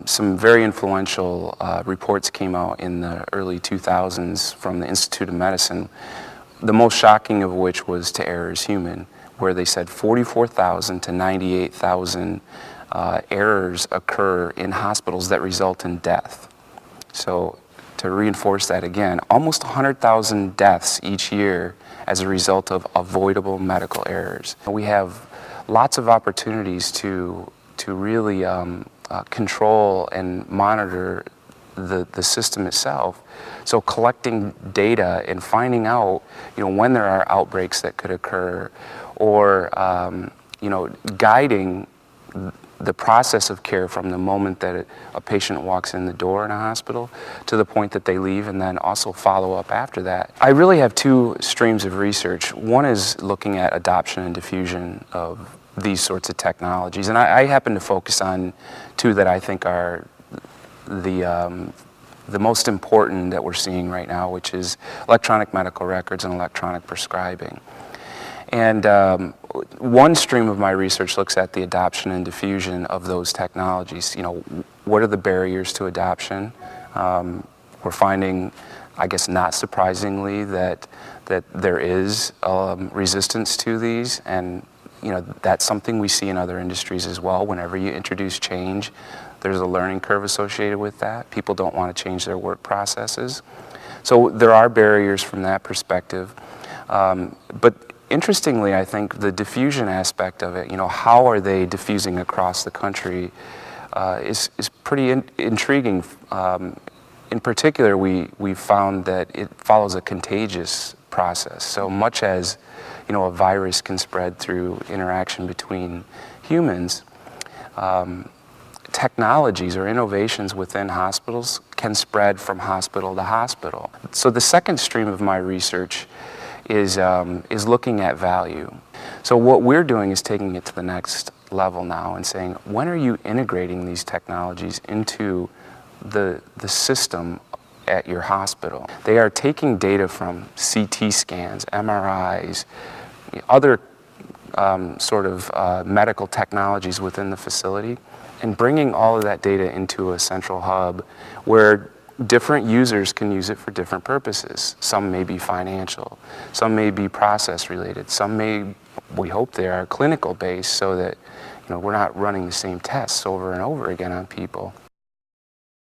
Some very influential reports came out in the early 2000s from the Institute of Medicine, the most shocking of which was To Err Is Human, where they said 44,000 to 98,000 errors occur in hospitals that result in death. So to reinforce that again, almost 100,000 deaths each year as a result of avoidable medical errors. We have lots of opportunities to really control and monitor the system itself. So collecting data and finding out, when there are outbreaks that could occur, or guiding the process of care from the moment that a patient walks in the door in a hospital to the point that they leave, and then also follow up after that. I really have two streams of research. One is looking at adoption and diffusion of these sorts of technologies, and I happen to focus on two that I think are the most important that we're seeing right now, which is electronic medical records and electronic prescribing. And one stream of my research looks at the adoption and diffusion of those technologies. What are the barriers to adoption? We're finding, I guess not surprisingly, that there is resistance to these, and that's something we see in other industries as well. Whenever you introduce change, there's a learning curve associated with that. People don't want to change their work processes. So there are barriers from that perspective. But interestingly, I think the diffusion aspect of it, how are they diffusing across the country, is pretty intriguing. In particular, we found that it follows a contagious process. So much as a virus can spread through interaction between humans, technologies or innovations within hospitals can spread from hospital to hospital. So the second stream of my research is looking at value. So what we're doing is taking it to the next level now and saying, when are you integrating these technologies into the system at your hospital? They are taking data from CT scans, MRIs, other medical technologies within the facility, and bringing all of that data into a central hub where different users can use it for different purposes. Some may be financial, some may be process related, some may, we hope they are clinical based, so that we're not running the same tests over and over again on people.